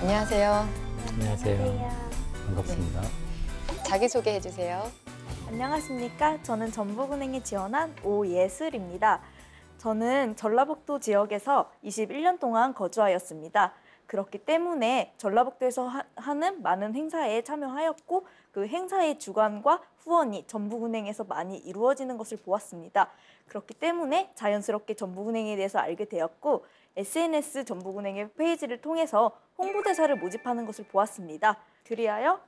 안녕하세요. 안녕하세요. 반갑습니다. 자기소개해 주세요. 안녕하십니까. 저는 전북은행에 지원한 오예슬입니다. 저는 전라북도 지역에서 21년 동안 거주하였습니다. 그렇기 때문에 전라북도에서 하는 많은 행사에 참여하였고 그 행사의 주관과 후원이 전북은행에서 많이 이루어지는 것을 보았습니다. 그렇기 때문에 자연스럽게 전북은행에 대해서 알게 되었고 SNS 전북은행의 페이지를 통해서 홍보대사를 모집하는 것을 보았습니다. 그리하여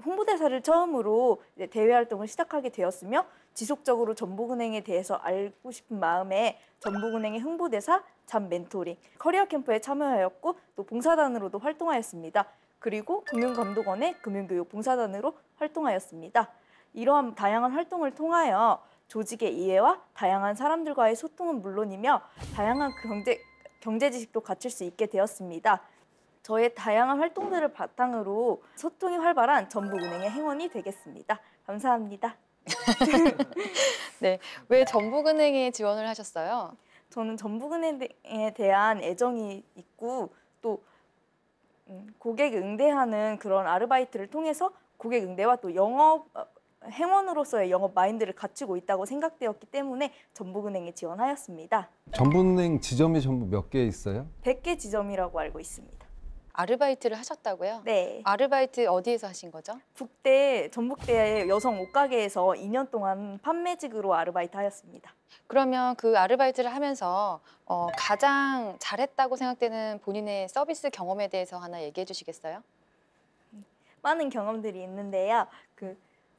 홍보대사를 처음으로 대외 활동을 시작하게 되었으며 지속적으로 전북은행에 대해서 알고 싶은 마음에 전북은행의 홍보대사, 잠 멘토링, 커리어 캠프에 참여하였고 또 봉사단으로도 활동하였습니다. 그리고 금융감독원의 금융교육 봉사단으로 활동하였습니다. 이러한 다양한 활동을 통하여 조직의 이해와 다양한 사람들과의 소통은 물론이며 다양한 경제 지식도 갖출 수 있게 되었습니다. 저의 다양한 활동들을 바탕으로 소통이 활발한 전북은행의 행원이 되겠습니다. 감사합니다. 네, 왜 전북은행에 지원을 하셨어요? 저는 전북은행에 대한 애정이 있고 또 고객 응대하는 그런 아르바이트를 통해서 고객 응대와 또 행원으로서의 영업 마인드를 갖추고 있다고 생각되었기 때문에 전북은행에 지원하였습니다. 전북은행 지점이 전부 몇 개 있어요? 100개 지점이라고 알고 있습니다. 아르바이트를 하셨다고요? 네. 아르바이트 어디에서 하신 거죠? 전북대 여성 옷가게에서 2년 동안 판매직으로 아르바이트 하였습니다. 그러면 그 아르바이트를 하면서 가장 잘했다고 생각되는 본인의 서비스 경험에 대해서 하나 얘기해 주시겠어요? 많은 경험들이 있는데요.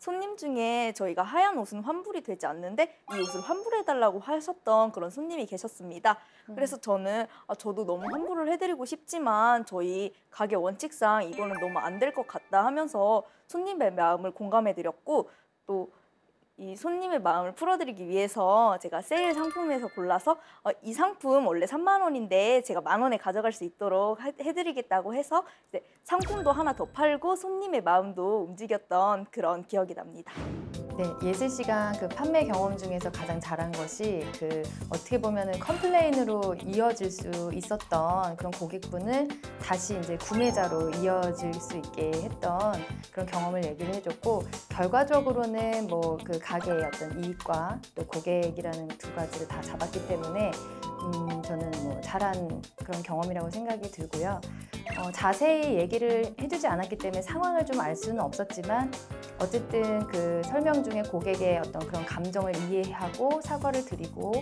손님 중에 저희가 하얀 옷은 환불이 되지 않는데 이 옷을 환불해달라고 하셨던 그런 손님이 계셨습니다. 그래서 저도 너무 환불을 해드리고 싶지만 저희 가게 원칙상 이거는 너무 안 될 것 같다 하면서 손님의 마음을 공감해드렸고 또 이 손님의 마음을 풀어드리기 위해서 제가 세일 상품에서 골라서 이 상품 원래 3만 원인데 제가 10,000원에 가져갈 수 있도록 해드리겠다고 해서 이제 상품도 하나 더 팔고 손님의 마음도 움직였던 그런 기억이 납니다. 네, 예슬 씨가 그 판매 경험 중에서 가장 잘한 것이 어떻게 보면은 컴플레인으로 이어질 수 있었던 그런 고객분을 다시 이제 구매자로 이어질 수 있게 했던 그런 경험을 얘기를 해줬고 결과적으로는 뭐 그 가게의 어떤 이익과 또 고객이라는 두 가지를 다 잡았기 때문에 저는 뭐 잘한 그런 경험이라고 생각이 들고요. 자세히 얘기를 해주지 않았기 때문에 상황을 좀 알 수는 없었지만 어쨌든 그 설명 중에 고객의 어떤 그런 감정을 이해하고 사과를 드리고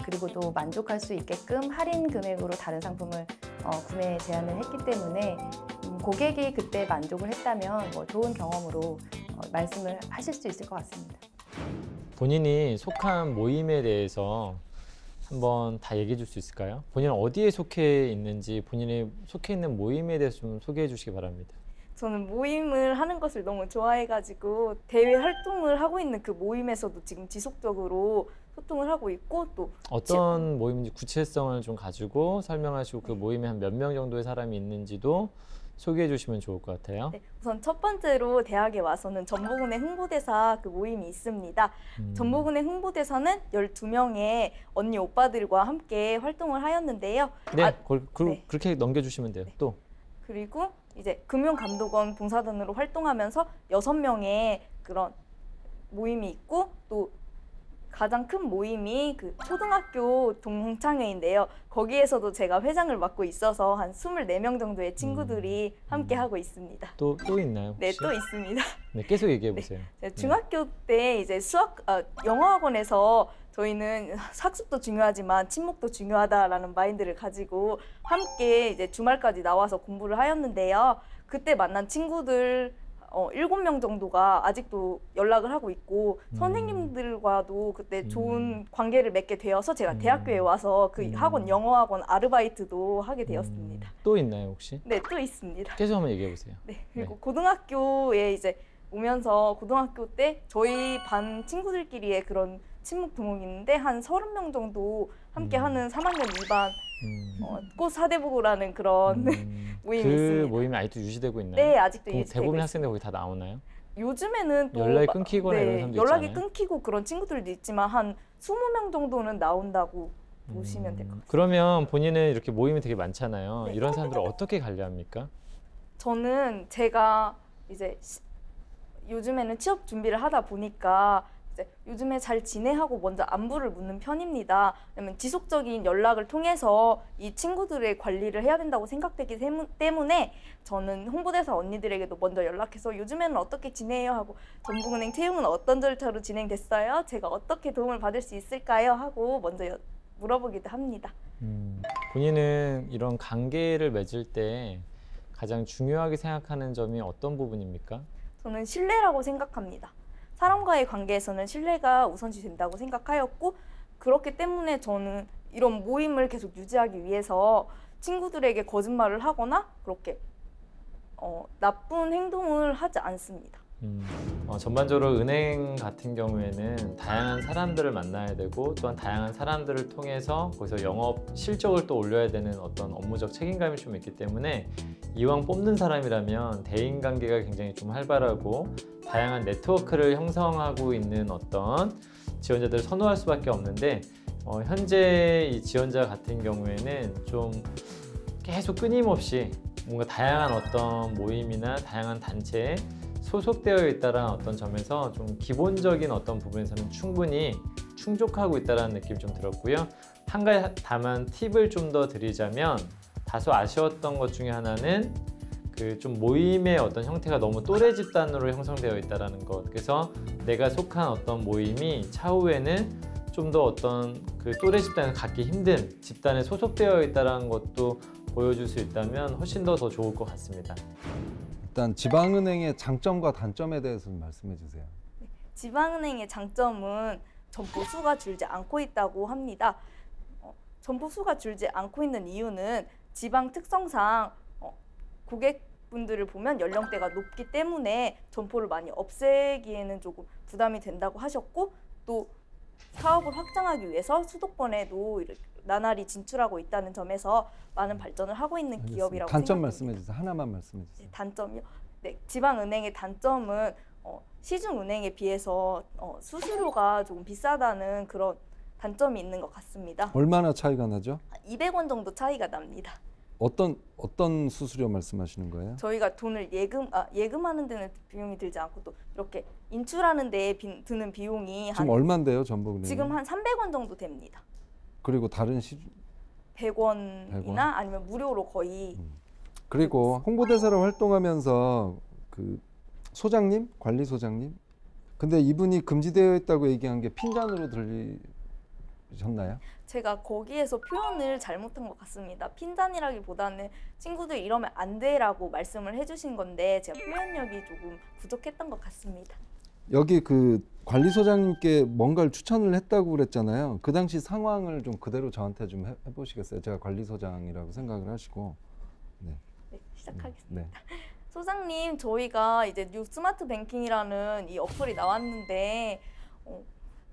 그리고 또 만족할 수 있게끔 할인 금액으로 다른 상품을 구매 제안을 했기 때문에 고객이 그때 만족을 했다면 뭐 좋은 경험으로 말씀을 하실 수 있을 것 같습니다. 본인이 속한 모임에 대해서 한번 다 얘기해 줄 수 있을까요? 본인은 어디에 속해 있는지 본인이 속해 있는 모임에 대해서 좀 소개해 주시기 바랍니다. 저는 모임을 하는 것을 너무 좋아해가지고 대외 활동을 하고 있는 그 모임에서도 지금 지속적으로 소통을 하고 있고 또 어떤 모임인지 구체성을 좀 가지고 설명하시고 그 모임에 한 몇 명 정도의 사람이 있는지도 소개해 주시면 좋을 것 같아요. 네, 우선 첫 번째로 대학에 와서는 전북은행 홍보대사 그 모임이 있습니다. 전북은행 홍보대사는 12명의 언니 오빠들과 함께 활동을 하였는데요. 네, 네. 그렇게 넘겨주시면 돼요. 네. 또 그리고 이제 금융감독원 봉사단으로 활동하면서 6명의 그런 모임이 있고 또 가장 큰 모임이 그 초등학교 동창회인데요. 거기에서도 제가 회장을 맡고 있어서 한 24명 정도의 친구들이 함께 하고 있습니다. 또 있나요? 혹시? 네, 또 있습니다. 네, 계속 얘기해 보세요. 네, 중학교 때 이제 영어학원에서 저희는 학습도 중요하지만 친목도 중요하다라는 마인드를 가지고 함께 이제 주말까지 나와서 공부를 하였는데요. 그때 만난 친구들 7명 정도가 아직도 연락을 하고 있고 선생님들과도 그때 좋은 관계를 맺게 되어서 제가 대학교에 와서 그 학원 영어학원 아르바이트도 하게 되었습니다. 또 있나요 혹시? 네, 또 있습니다. 계속 한번 얘기해 보세요. 네, 그리고 네. 고등학교에 이제 오면서 고등학교 때 저희 반 친구들끼리의 그런 친목 동호회 있는데 한 30명 정도 함께 하는 3학년 2반 꽃 사대부고라는 그런 모임이 그 있습니다. 모임이 아직도 유지되고 있나요? 네, 아직도 유지되고 대부분 있습니다. 학생들 거기 다 나오나요? 요즘에는 또 연락이 끊기거나 이런 사람도 연락이 있잖아요. 끊기고 그런 친구들도 있지만 한 20명 정도는 나온다고 보시면 될 것 같아요. 그러면 본인은 이렇게 모임이 되게 많잖아요. 네. 이런 사람들을 어떻게 관리합니까? 저는 제가 이제 요즘에는 취업 준비를 하다 보니까 이제 요즘에 잘 지내하고 먼저 안부를 묻는 편입니다. 왜냐면 지속적인 연락을 통해서 이 친구들의 관리를 해야 된다고 생각되기 때문에 저는 홍보대사 언니들에게도 먼저 연락해서 요즘에는 어떻게 지내요 하고 전북은행 채용은 어떤 절차로 진행됐어요? 제가 어떻게 도움을 받을 수 있을까요? 하고 먼저 물어보기도 합니다. 본인은 이런 관계를 맺을 때 가장 중요하게 생각하는 점이 어떤 부분입니까? 저는 신뢰라고 생각합니다. 사람과의 관계에서는 신뢰가 우선시 된다고 생각하였고 그렇기 때문에 저는 이런 모임을 계속 유지하기 위해서 친구들에게 거짓말을 하거나 그렇게 나쁜 행동을 하지 않습니다. 전반적으로 은행 같은 경우에는 다양한 사람들을 만나야 되고 또한 다양한 사람들을 통해서 거기서 영업 실적을 또 올려야 되는 어떤 업무적 책임감이 좀 있기 때문에 이왕 뽑는 사람이라면 대인관계가 굉장히 좀 활발하고 다양한 네트워크를 형성하고 있는 어떤 지원자들을 선호할 수밖에 없는데 현재 이 지원자 같은 경우에는 좀 계속 끊임없이 뭔가 다양한 어떤 모임이나 다양한 단체에 소속되어 있다는 어떤 점에서 좀 기본적인 어떤 부분에서는 충분히 충족하고 있다는 느낌이 좀 들었고요. 한 가지 다만 팁을 좀 더 드리자면 다소 아쉬웠던 것 중에 하나는 그 좀 모임의 어떤 형태가 너무 또래 집단으로 형성되어 있다는 것. 그래서 내가 속한 어떤 모임이 차후에는 좀 더 어떤 그 또래 집단을 갖기 힘든 집단에 소속되어 있다는 것도 보여줄 수 있다면 훨씬 더 좋을 것 같습니다. 일단 지방은행의 장점과 단점에 대해서 좀 말씀해 주세요. 지방은행의 장점은 점포 수가 줄지 않고 있다고 합니다. 점포 수가 줄지 않고 있는 이유는 지방 특성상 고객분들을 보면 연령대가 높기 때문에 점포를 많이 없애기에는 조금 부담이 된다고 하셨고 또 사업을 확장하기 위해서 수도권에도 이렇게 나날이 진출하고 있다는 점에서 많은 발전을 하고 있는 기업이라고 단점 생각합니다. 말씀해 주세요. 하나만 말씀해 주세요. 단점이요? 네, 지방은행의 단점은 시중은행에 비해서 수수료가 조금 비싸다는 그런 단점이 있는 것 같습니다. 얼마나 차이가 나죠? 200원 정도 차이가 납니다. 어떤 수수료 말씀하시는 거예요? 저희가 돈을 예금하는 데는 비용이 들지 않고 또 이렇게 인출하는 데에 드는 비용이 지금 얼마인데요, 전북은행? 지금 한 300원 정도 됩니다. 그리고 다른 100원이나 100원? 아니면 무료로 거의 그리고 홍보대사로 활동하면서 그 소장님, 관리소장님, 근데 이분이 금지되어 있다고 얘기한 게 핀잔으로 들리셨나요? 제가 거기에서 표현을 잘못한 것 같습니다. 핀잔이라기보다는 친구들 이러면 안 돼라고 말씀을 해주신 건데 제가 표현력이 조금 부족했던 것 같습니다. 여기 그 관리소장님께 뭔가를 추천을 했다고 그랬잖아요. 그 당시 상황을 좀 그대로 저한테 좀 해보시겠어요? 제가 관리소장이라고 생각을 하시고. 네, 시작하겠습니다. 네. 소장님, 저희가 이제 뉴 스마트 뱅킹이라는 이 어플이 나왔는데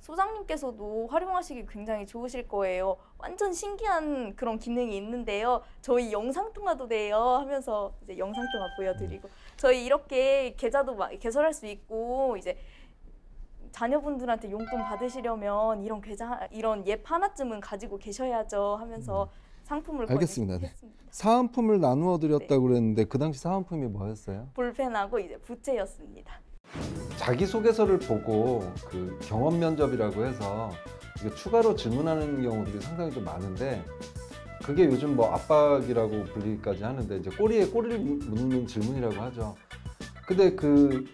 소장님께서도 활용하시기 굉장히 좋으실 거예요. 완전 신기한 그런 기능이 있는데요. 저희 영상통화도 돼요 하면서 이제 영상통화 보여드리고 저희 이렇게 계좌도 개설할 수 있고 이제 자녀분들한테 용돈 받으시려면 이런 계좌, 이런 앱 하나쯤은 가지고 계셔야죠 하면서 상품을 알겠습니다. 건의했습니다. 사은품을 나누어 드렸다고 그랬는데 그 당시 사은품이 뭐였어요? 볼펜하고 이제 부채였습니다. 자기소개서를 보고 그 경험 면접이라고 해서 이게 추가로 질문하는 경우들이 상당히 좀 많은데 그게 요즘 뭐 압박이라고 불리기까지 하는데 이제 꼬리에 꼬리를 묻는 질문이라고 하죠. 근데 그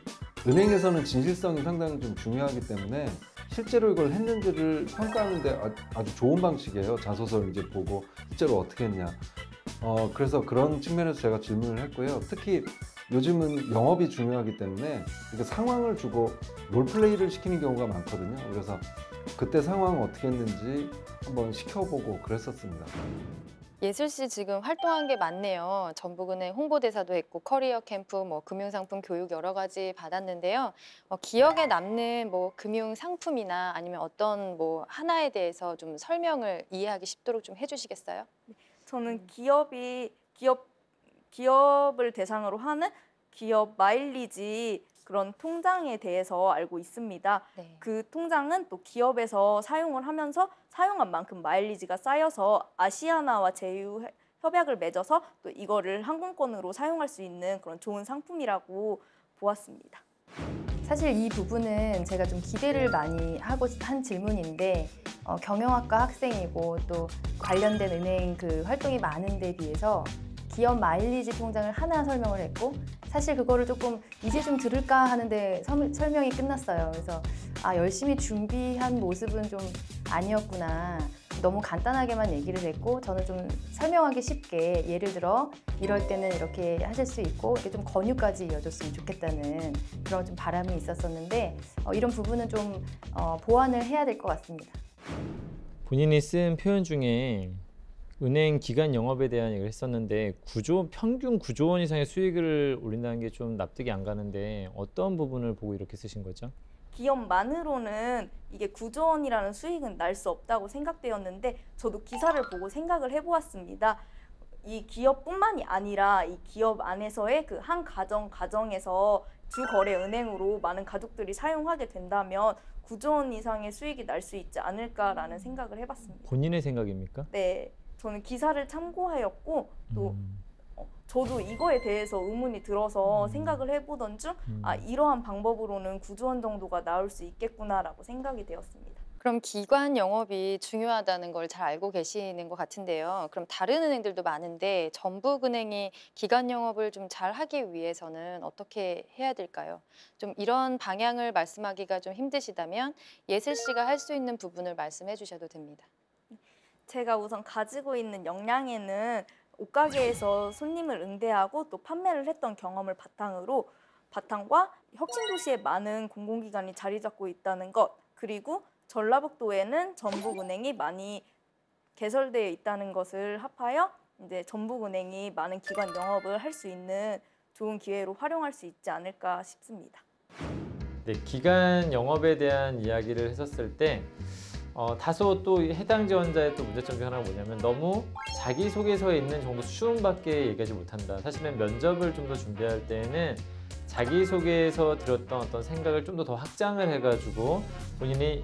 은행에서는 진실성이 상당히 좀 중요하기 때문에 실제로 이걸 했는지를 평가하는데 아주 좋은 방식이에요. 자소서를 이제 보고 실제로 어떻게 했냐. 그래서 그런 측면에서 제가 질문을 했고요. 특히 요즘은 영업이 중요하기 때문에 이렇게 상황을 주고 롤플레이를 시키는 경우가 많거든요. 그래서 그때 상황 어떻게 했는지 한번 시켜보고 그랬었습니다. 예슬 씨 지금 활동한 게 많네요. 전북은행 홍보대사도 했고 커리어 캠프, 뭐 금융상품 교육 여러 가지 받았는데요. 기억에 남는 뭐 금융 상품이나 아니면 어떤 뭐 하나에 대해서 좀 설명을 이해하기 쉽도록 좀 해주시겠어요? 저는 기업을 대상으로 하는 기업 마일리지 그런 통장에 대해서 알고 있습니다. 네. 그 통장은 또 기업에서 사용을 하면서 사용한 만큼 마일리지가 쌓여서 아시아나와 협약을 맺어서 또 이거를 항공권으로 사용할 수 있는 그런 좋은 상품이라고 보았습니다. 사실 이 부분은 제가 좀 기대를 많이 하고 한 질문인데 경영학과 학생이고 또 관련된 은행 그 활동이 많은 데 비해서 기업 마일리지 통장을 하나 설명을 했고 사실 그거를 조금 이제 좀 들을까 하는데 설명이 끝났어요. 그래서 열심히 준비한 모습은 좀 아니었구나. 너무 간단하게만 얘기를 했고 저는 좀 설명하기 쉽게 예를 들어 이럴 때는 이렇게 하실 수 있고 이게 좀 권유까지 이어졌으면 좋겠다는 그런 좀 바람이 있었었는데 이런 부분은 좀 보완을 해야 될 것 같습니다. 본인이 쓴 표현 중에 은행 기간 영업에 대한 얘기를 했었는데 평균 9조 원 이상의 수익을 올린다는 게 좀 납득이 안 가는데 어떤 부분을 보고 이렇게 쓰신 거죠? 기업만으로는 이게 9조 원이라는 수익은 날 수 없다고 생각되었는데 저도 기사를 보고 생각을 해보았습니다. 이 기업뿐만이 아니라 이 기업 안에서의 그 한 가정에서 주거래 은행으로 많은 가족들이 사용하게 된다면 9조 원 이상의 수익이 날 수 있지 않을까라는 생각을 해봤습니다. 본인의 생각입니까? 네, 저는 기사를 참고하였고 또 저도 이거에 대해서 의문이 들어서 생각을 해보던 중 이러한 방법으로는 9조 원 정도가 나올 수 있겠구나라고 생각이 되었습니다. 그럼 기관 영업이 중요하다는 걸 잘 알고 계시는 것 같은데요. 그럼 다른 은행들도 많은데 전북은행이 기관 영업을 좀 잘 하기 위해서는 어떻게 해야 될까요? 좀 이런 방향을 말씀하기가 좀 힘드시다면 예슬 씨가 할 수 있는 부분을 말씀해 주셔도 됩니다. 제가 우선 가지고 있는 역량에는 옷가게에서 손님을 응대하고 또 판매를 했던 경험을 바탕과 혁신도시에 많은 공공기관이 자리 잡고 있다는 것, 그리고 전라북도에는 전북은행이 많이 개설되어 있다는 것을 합하여 이제 전북은행이 많은 기관 영업을 할 수 있는 좋은 기회로 활용할 수 있지 않을까 싶습니다. 네, 기간 영업에 대한 이야기를 했었을 때 다소 또 해당 지원자의 또 문제점 중 하나가 뭐냐면 너무 자기소개서에 있는 정도 수준밖에 얘기하지 못한다. 사실은 면접을 좀 더 준비할 때에는 자기소개에서 들었던 어떤 생각을 좀 더 확장을 해가지고 본인이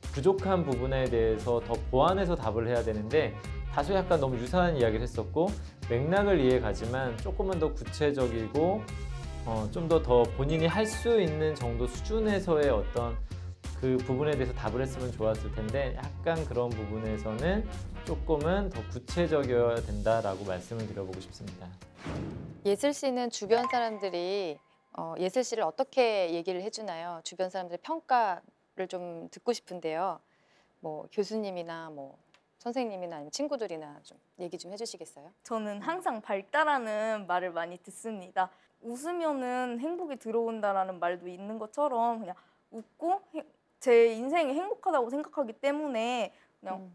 부족한 부분에 대해서 더 보완해서 답을 해야 되는데 다소 약간 너무 유사한 이야기를 했었고 맥락을 이해가지만 조금은 더 구체적이고 좀 더 본인이 할 수 있는 정도 수준에서의 어떤 그 부분에 대해서 답을 했으면 좋았을 텐데 약간 그런 부분에서는 조금은 더 구체적이어야 된다라고 말씀을 드려보고 싶습니다. 예슬 씨는 주변 사람들이 예슬 씨를 어떻게 얘기를 해주나요? 주변 사람들의 평가를 좀 듣고 싶은데요. 뭐 교수님이나 뭐 선생님이나 아니면 친구들이나 좀 얘기 좀 해주시겠어요? 저는 항상 밝다라는 말을 많이 듣습니다. 웃으면은 행복이 들어온다라는 말도 있는 것처럼 그냥 웃고 제 인생이 행복하다고 생각하기 때문에 그냥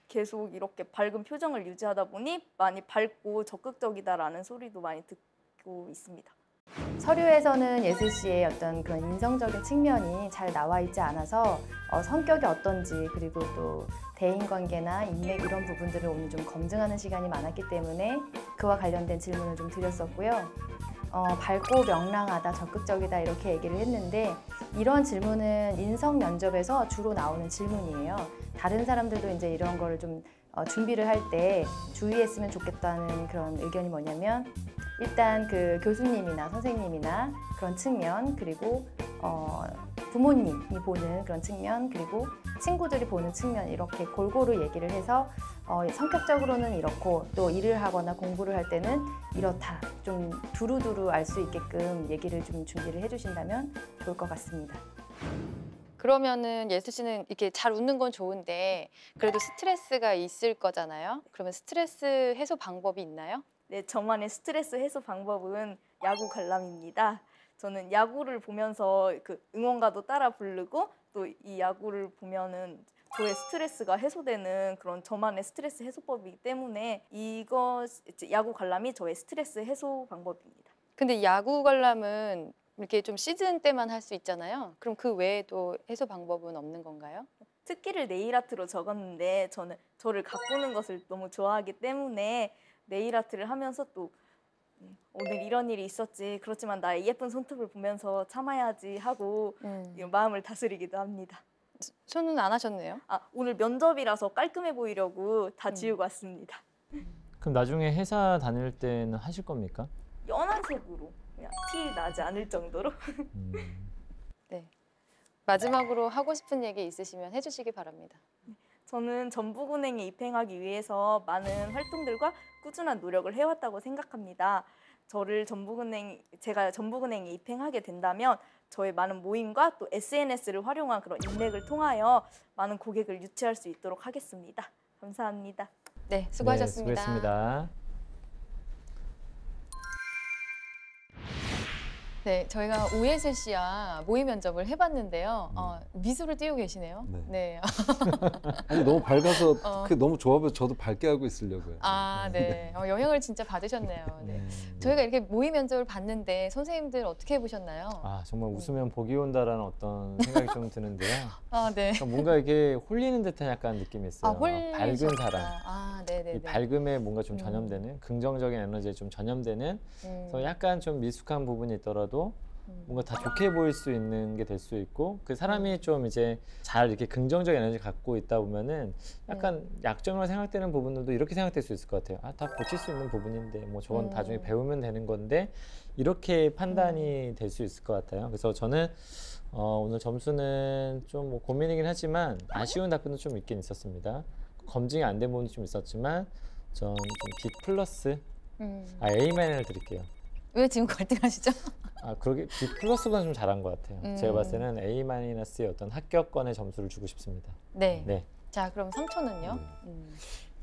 계속 이렇게 밝은 표정을 유지하다 보니 많이 밝고 적극적이다라는 소리도 많이 듣고 있습니다. 서류에서는 예슬 씨의 어떤 그런 인성적인 측면이 잘 나와 있지 않아서 성격이 어떤지 그리고 또 대인관계나 인맥 이런 부분들을 오늘 좀 검증하는 시간이 많았기 때문에 그와 관련된 질문을 좀 드렸었고요. 밝고 명랑하다, 적극적이다 이렇게 얘기를 했는데 이런 질문은 인성 면접에서 주로 나오는 질문이에요. 다른 사람들도 이제 이런 거를 좀 준비를 할 때 주의했으면 좋겠다는 그런 의견이 뭐냐면 일단 그 교수님이나 선생님이나 그런 측면 그리고 부모님이 보는 그런 측면 그리고 친구들이 보는 측면 이렇게 골고루 얘기를 해서 성격적으로는 이렇고 또 일을 하거나 공부를 할 때는 이렇다 좀 두루두루 알 수 있게끔 얘기를 좀 준비를 해주신다면 좋을 것 같습니다. 그러면은 예슬 씨는 이렇게 잘 웃는 건 좋은데 그래도 스트레스가 있을 거잖아요. 그러면 스트레스 해소 방법이 있나요? 네, 저만의 스트레스 해소 방법은 야구 관람입니다. 저는 야구를 보면서 그 응원가도 따라 부르고 또 이 야구를 보면은 저의 스트레스가 해소되는 그런 저만의 스트레스 해소법이기 때문에 야구 관람이 저의 스트레스 해소 방법입니다. 근데 야구 관람은 이렇게 좀 시즌 때만 할 수 있잖아요. 그럼 그 외에도 해소 방법은 없는 건가요? 특기를 네일 아트로 적었는데 저는 저를 가꾸는 것을 너무 좋아하기 때문에 네일 아트를 하면서 또 오늘 이런 일이 있었지. 그렇지만 나의 예쁜 손톱을 보면서 참아야지 하고 마음을 다스리기도 합니다. 손은 안 하셨네요. 오늘 면접이라서 깔끔해 보이려고 다 지우고 왔습니다. 그럼 나중에 회사 다닐 때는 하실 겁니까? 연한 색으로 그냥 티 나지 않을 정도로. 음. 네. 마지막으로 하고 싶은 얘기 있으시면 해주시기 바랍니다. 저는 전북은행에 입행하기 위해서 많은 활동들과 꾸준한 노력을 해왔다고 생각합니다. 제가 전북은행에 입행하게 된다면 저의 많은 모임과 또 SNS를 활용한 그런 인맥을 통하여 많은 고객을 유치할 수 있도록 하겠습니다. 감사합니다. 네, 수고하셨습니다. 네, 수고했습니다. 네, 저희가 오예슬 씨와 모의 면접을 해봤는데요. 미소를 띄우고 계시네요. 네. 네. 아니 너무 밝아서 어. 그게 너무 좋아 보여서 저도 밝게 하고 있으려고요. 아, 네. 영향을 진짜 받으셨네요. 네. 저희가 이렇게 모의 면접을 봤는데 선생님들 어떻게 해보셨나요? 아, 정말 웃으면 복이 온다라는 어떤 생각이 좀 드는데요. 아, 네. 그러니까 뭔가 이게 홀리는 듯한 약간 느낌이 있어요. 밝은 홀리셨다. 사람. 아, 네네네. 이 밝음에 뭔가 좀 전염되는 긍정적인 에너지에 좀 전염되는 그래서 약간 좀 미숙한 부분이 있더라도 뭔가 다 좋게 보일 수 있는 게 될 수 있고 그 사람이 좀 이제 잘 이렇게 긍정적인 에너지 갖고 있다 보면은 약간 약점으로 생각되는 부분들도 이렇게 생각될 수 있을 것 같아요. 아, 다 고칠 수 있는 부분인데 뭐 저건 나중에 배우면 되는 건데 이렇게 판단이 될 수 있을 것 같아요. 그래서 저는 오늘 점수는 좀 뭐 고민이긴 하지만 아쉬운 답변도 좀 있긴 있었습니다. 검증이 안 된 부분도 좀 있었지만 전 좀 B 플러스 A만을 드릴게요. 왜 지금 갈등하시죠? 아, 그러게 B 플러스보다 좀 잘한 것 같아요. 제가 봤을 때는 A 마이너스의 어떤 합격권의 점수를 주고 싶습니다. 네. 네. 자, 그럼 3초는요? 네.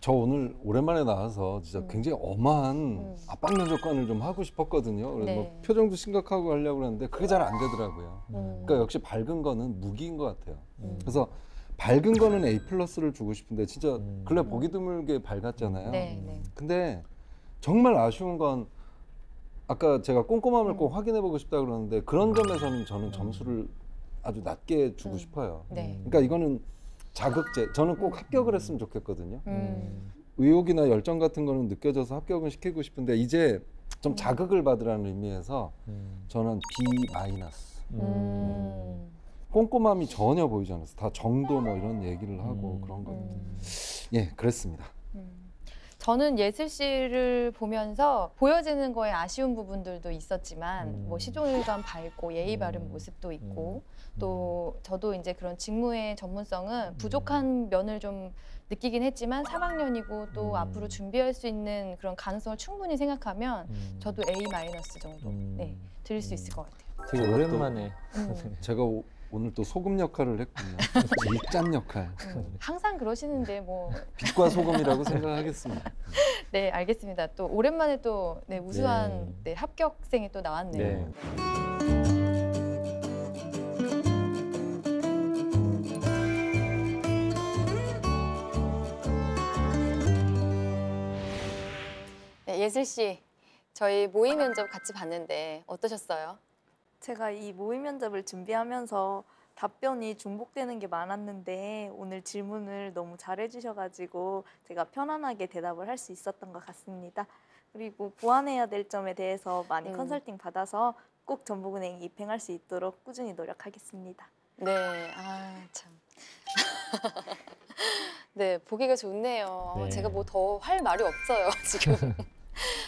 저 오늘 오랜만에 나와서 진짜 굉장히 엄한 압박 면접관을 좀 하고 싶었거든요. 그래서 네. 뭐 표정도 심각하고 하려고 그랬는데 그게 잘 안 되더라고요. 그러니까 역시 밝은 거는 무기인 것 같아요. 그래서 밝은 거는 A 플러스를 주고 싶은데 진짜 근래 보기 드물게 밝았잖아요. 네, 네. 근데 정말 아쉬운 건 아까 제가 꼼꼼함을 꼭 확인해 보고 싶다 그러는데 그런 점에서는 저는 점수를 아주 낮게 주고 싶어요. 네. 그러니까 이거는 자극제. 저는 꼭 합격을 했으면 좋겠거든요. 음. 의욕이나 열정 같은 거는 느껴져서 합격은 시키고 싶은데 이제 좀 자극을 받으라는 의미에서 저는 B 마이너스. 꼼꼼함이 전혀 보이지 않았어요. 다 정도 뭐 이런 얘기를 하고 그런 거. 예, 그랬습니다. 저는 예슬 씨를 보면서 보여지는 거에 아쉬운 부분들도 있었지만 뭐 시종일관 밝고 예의 바른 모습도 있고 또 저도 이제 그런 직무의 전문성은 부족한 면을 좀 느끼긴 했지만 3학년이고 또 앞으로 준비할 수 있는 그런 가능성을 충분히 생각하면 저도 A- 정도 네, 드릴 수 있을 것 같아요. 되게 오랜만에 제가 오늘 또 소금 역할을 했군요. 일짠 역할. 항상 그러시는데 뭐 빛과 소금이라고 생각하겠습니다. 네, 알겠습니다. 또 오랜만에 또 네, 우수한 네, 합격생이 또 나왔네요. 네. 네, 예슬 씨, 저희 모의 면접 같이 봤는데 어떠셨어요? 제가 이 모의 면접을 준비하면서 답변이 중복되는 게 많았는데 오늘 질문을 너무 잘해주셔가지고 제가 편안하게 대답을 할 수 있었던 것 같습니다. 그리고 보완해야 될 점에 대해서 많이 컨설팅 받아서 꼭 전북은행에 입행할 수 있도록 꾸준히 노력하겠습니다. 네, 아 참. 네, 보기가 좋네요. 네. 제가 뭐 더 할 말이 없어요, 지금.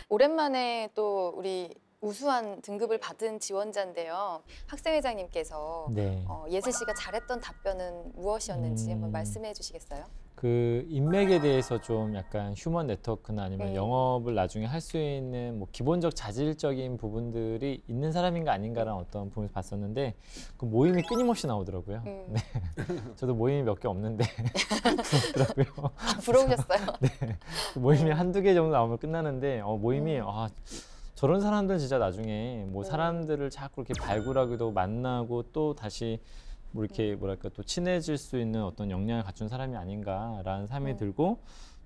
오랜만에 또 우리 우수한 등급을 받은 지원자인데요. 학생회장님께서 네. 예슬 씨가 잘했던 답변은 무엇이었는지 한번 말씀해 주시겠어요? 그 인맥에 대해서 좀 약간 휴먼 네트워크나 아니면 네. 영업을 나중에 할 수 있는 뭐 기본적 자질적인 부분들이 있는 사람인가 아닌가라는 어떤 부분을 봤었는데 그 모임이 끊임없이 나오더라고요. 네. 저도 모임이 몇 개 없는데 부럽더라고요. 부러우셨어요? 그 모임이 한두 개 정도 나오면 끝나는데 모임이 저런 사람들 진짜 나중에 뭐 사람들을 자꾸 이렇게 발굴하기도 만나고 또 다시 뭐 이렇게 뭐랄까 또 친해질 수 있는 어떤 역량을 갖춘 사람이 아닌가라는 생각이 들고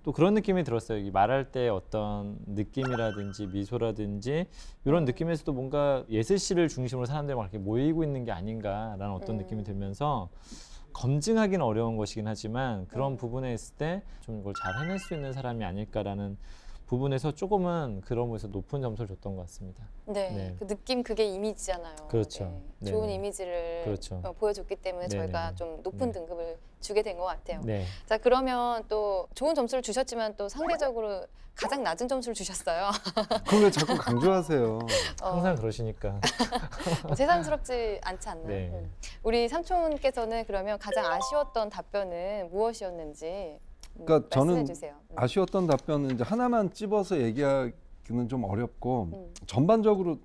또 그런 느낌이 들었어요. 이 말할 때 어떤 느낌이라든지 미소라든지 이런 느낌에서도 뭔가 예슬 씨를 중심으로 사람들이 막 이렇게 모이고 있는 게 아닌가라는 어떤 느낌이 들면서 검증하기는 어려운 것이긴 하지만 그런 부분에 있을 때 좀 이걸 잘 해낼 수 있는 사람이 아닐까라는 부분에서 조금은 그런 부분에서 높은 점수를 줬던 것 같습니다. 네, 네. 그 느낌 그게 이미지잖아요. 그렇죠. 네. 좋은 네네. 이미지를 그렇죠. 보여줬기 때문에 저희가 네네네. 좀 높은 네. 등급을 주게 된 것 같아요. 네. 자, 그러면 또 좋은 점수를 주셨지만 또 상대적으로 가장 낮은 점수를 주셨어요. 그걸 왜 자꾸 강조하세요? 항상 그러시니까. 세상스럽지 않지 않나요? 네. 우리 삼촌께서는 그러면 가장 아쉬웠던 답변은 무엇이었는지 그러니까 저는 말씀해 주세요. 아쉬웠던 답변은 이제 하나만 찝어서 얘기하기는 좀 어렵고 음. 전반적으로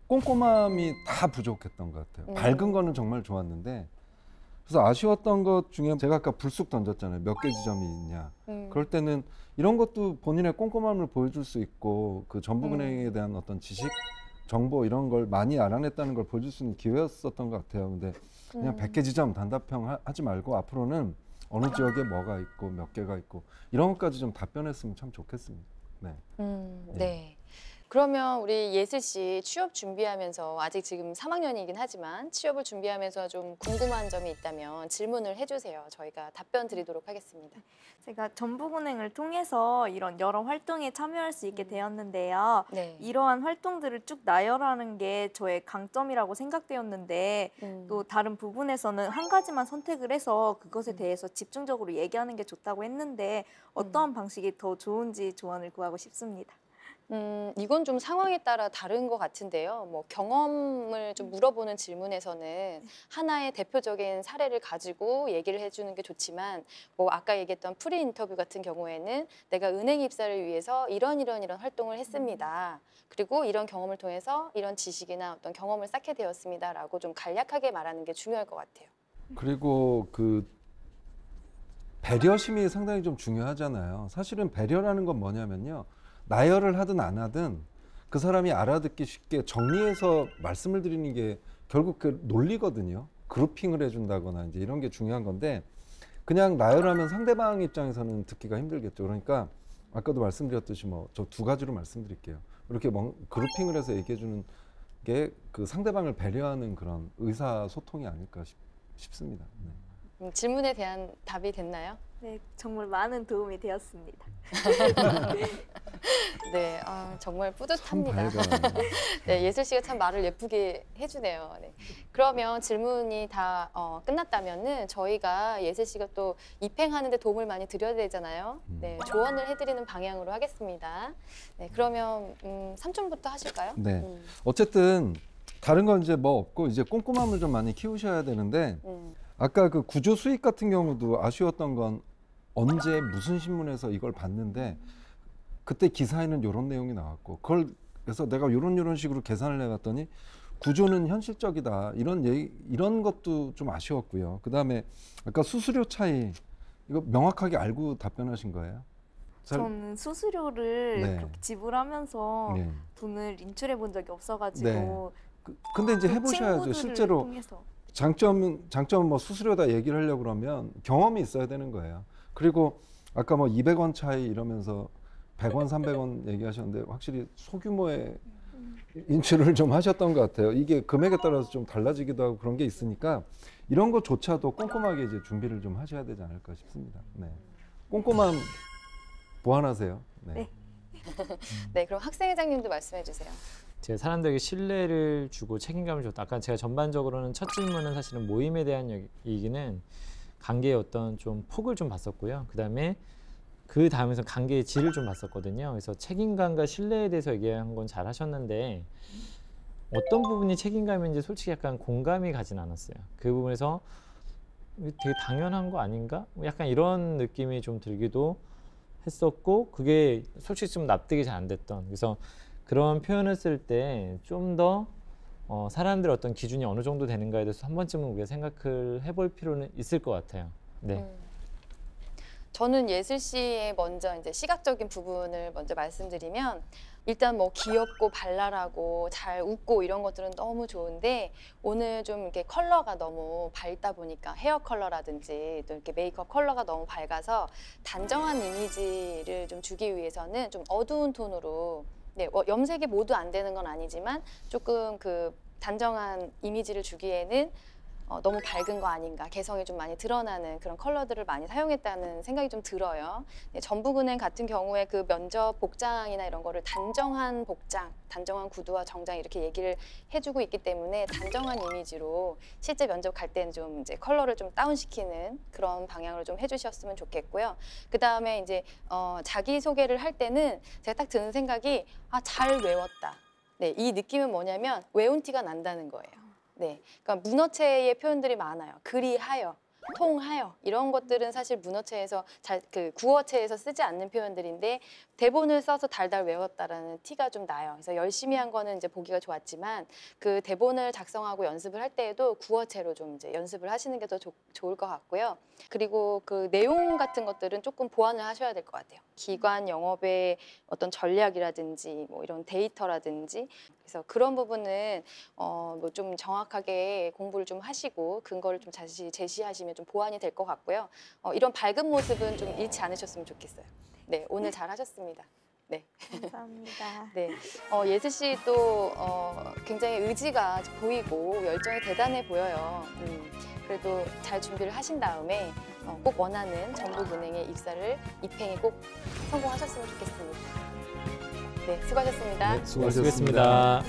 꼼꼼함이 다 부족했던 것 같아요. 음. 밝은 거는 정말 좋았는데 그래서 아쉬웠던 것 중에 제가 아까 불쑥 던졌잖아요. 몇 개 지점이 있냐. 그럴 때는 이런 것도 본인의 꼼꼼함을 보여줄 수 있고 그 전북은행에 대한 어떤 지식, 정보 이런 걸 많이 알아냈다는 걸 보여줄 수 있는 기회였었던 것 같아요. 근데 그냥 100개 지점 단답형 하지 말고 앞으로는 어느 지역에 뭐가 있고 몇 개가 있고 이런 것까지 좀 답변했으면 참 좋겠습니다. 네. 네. 그러면 우리 예슬 씨 취업 준비하면서 아직 지금 3학년이긴 하지만 취업을 준비하면서 좀 궁금한 점이 있다면 질문을 해주세요. 저희가 답변 드리도록 하겠습니다. 제가 전북은행을 통해서 이런 여러 활동에 참여할 수 있게 되었는데요. 네. 이러한 활동들을 쭉 나열하는 게 저의 강점이라고 생각되었는데 또 다른 부분에서는 한 가지만 선택을 해서 그것에 대해서 집중적으로 얘기하는 게 좋다고 했는데 어떠한 방식이 더 좋은지 조언을 구하고 싶습니다. 이건 좀 상황에 따라 다른 것 같은데요. 뭐 경험을 좀 물어보는 질문에서는 하나의 대표적인 사례를 가지고 얘기를 해주는 게 좋지만 뭐 아까 얘기했던 프리 인터뷰 같은 경우에는 내가 은행 입사를 위해서 이런 활동을 했습니다. 그리고 이런 경험을 통해서 이런 지식이나 어떤 경험을 쌓게 되었습니다라고 좀 간략하게 말하는 게 중요할 것 같아요. 그리고 그 배려심이 상당히 좀 중요하잖아요. 사실은 배려라는 건 뭐냐면요. 나열을 하든 안 하든 그 사람이 알아듣기 쉽게 정리해서 말씀을 드리는 게 결국 그 논리거든요. 그룹핑을 해준다거나 이제 이런 게 중요한 건데 그냥 나열하면 상대방 입장에서는 듣기가 힘들겠죠. 그러니까 아까도 말씀드렸듯이 뭐 저 두 가지로 말씀드릴게요. 이렇게 그룹핑을 해서 얘기해 주는 게 그 상대방을 배려하는 그런 의사소통이 아닐까 싶습니다. 네. 질문에 대한 답이 됐나요? 네, 정말 많은 도움이 되었습니다. 네, 정말 뿌듯합니다. 참 밝아요. 네, 예슬 씨가 참 말을 예쁘게 해주네요. 네. 그러면 질문이 다 끝났다면은 저희가 예슬 씨가 또 입행하는데 도움을 많이 드려야 되잖아요. 네, 조언을 해드리는 방향으로 하겠습니다. 네, 그러면 삼촌부터 하실까요? 네. 어쨌든 다른 건 이제 뭐 없고 이제 꼼꼼함을 좀 많이 키우셔야 되는데 아까 그 구조 수익 같은 경우도 아쉬웠던 건 언제 무슨 신문에서 이걸 봤는데 그때 기사에는 이런 내용이 나왔고 그걸 그래서 내가 이런 식으로 계산을 해봤더니 구조는 현실적이다 이런 것도 좀 아쉬웠고요. 그다음에 아까 수수료 차이 이거 명확하게 알고 답변하신 거예요? 저는 수수료를 네. 그렇게 지불하면서 네. 돈을 인출해 본 적이 없어가지고 네. 근데 이제 또 해보셔야죠. 친구들을 실제로 통해서. 장점은 뭐 수수료다 얘기를 하려고 그러면 경험이 있어야 되는 거예요. 그리고 아까 뭐 200원 차이 이러면서 100원, 300원 얘기하셨는데 확실히 소규모의 인출을 좀 하셨던 것 같아요. 이게 금액에 따라서 좀 달라지기도 하고 그런 게 있으니까 이런 것조차도 꼼꼼하게 이제 준비를 좀 하셔야 되지 않을까 싶습니다. 네. 꼼꼼함 보완하세요. 네. 네. 네, 그럼 학생회장님도 말씀해 주세요. 제가 사람들에게 신뢰를 주고 책임감을 줬다. 아까 제가 전반적으로는 첫 질문은 사실은 모임에 대한 얘기는 관계의 어떤 좀 폭을 좀 봤었고요. 그다음에 그 다음에서 관계의 질을 좀 봤었거든요. 그래서 책임감과 신뢰에 대해서 얘기한 건 잘 하셨는데 어떤 부분이 책임감인지 솔직히 약간 공감이 가진 않았어요. 그 부분에서 되게 당연한 거 아닌가? 약간 이런 느낌이 좀 들기도 했었고 그게 솔직히 좀 납득이 잘 안 됐던 그래서 그런 표현을 쓸 때 좀 더 사람들의 어떤 기준이 어느 정도 되는가에 대해서 한 번쯤은 우리가 생각을 해볼 필요는 있을 것 같아요. 네. 저는 예슬 씨의 먼저 이제 시각적인 부분을 먼저 말씀드리면 일단 뭐 귀엽고 발랄하고 잘 웃고 이런 것들은 너무 좋은데 오늘 좀 이렇게 컬러가 너무 밝다 보니까 헤어 컬러라든지 또 이렇게 메이크업 컬러가 너무 밝아서 단정한 이미지를 좀 주기 위해서는 좀 어두운 톤으로 네, 염색이 모두 안 되는 건 아니지만 조금 그 단정한 이미지를 주기에는 너무 밝은 거 아닌가, 개성이 좀 많이 드러나는 그런 컬러들을 많이 사용했다는 생각이 좀 들어요. 네, 전북은행 같은 경우에 그 면접 복장이나 이런 거를 단정한 복장, 단정한 구두와 정장 이렇게 얘기를 해주고 있기 때문에 단정한 이미지로 실제 면접 갈 때는 좀 이제 컬러를 좀 다운시키는 그런 방향으로 좀 해주셨으면 좋겠고요. 그 다음에 이제 자기 소개를 할 때는 제가 딱 드는 생각이 잘 외웠다. 네, 이 느낌은 뭐냐면 외운 티가 난다는 거예요. 네, 그러니까 문어체의 표현들이 많아요. 그리하여, 통하여 이런 것들은 사실 문어체에서 그 구어체에서 쓰지 않는 표현들인데 대본을 써서 달달 외웠다라는 티가 좀 나요. 그래서 열심히 한 거는 이제 보기가 좋았지만 그 대본을 작성하고 연습을 할 때에도 구어체로 좀 이제 연습을 하시는 게 더 좋을 것 같고요. 그리고 그 내용 같은 것들은 조금 보완을 하셔야 될 것 같아요. 기관 영업의 어떤 전략이라든지 뭐 이런 데이터라든지 그래서 그런 부분은 뭐 좀 정확하게 공부를 좀 하시고 근거를 좀 다시 제시하시면 좀 보완이 될 것 같고요. 이런 밝은 모습은 좀 잃지 않으셨으면 좋겠어요. 네, 오늘 잘 하셨습니다. 네. 감사합니다. 네, 예슬 씨도 굉장히 의지가 보이고 열정이 대단해 보여요. 그래도 잘 준비를 하신 다음에 꼭 원하는 전북은행에 입행에 꼭 성공하셨으면 좋겠습니다. 네, 수고하셨습니다. 네, 수고하셨습니다.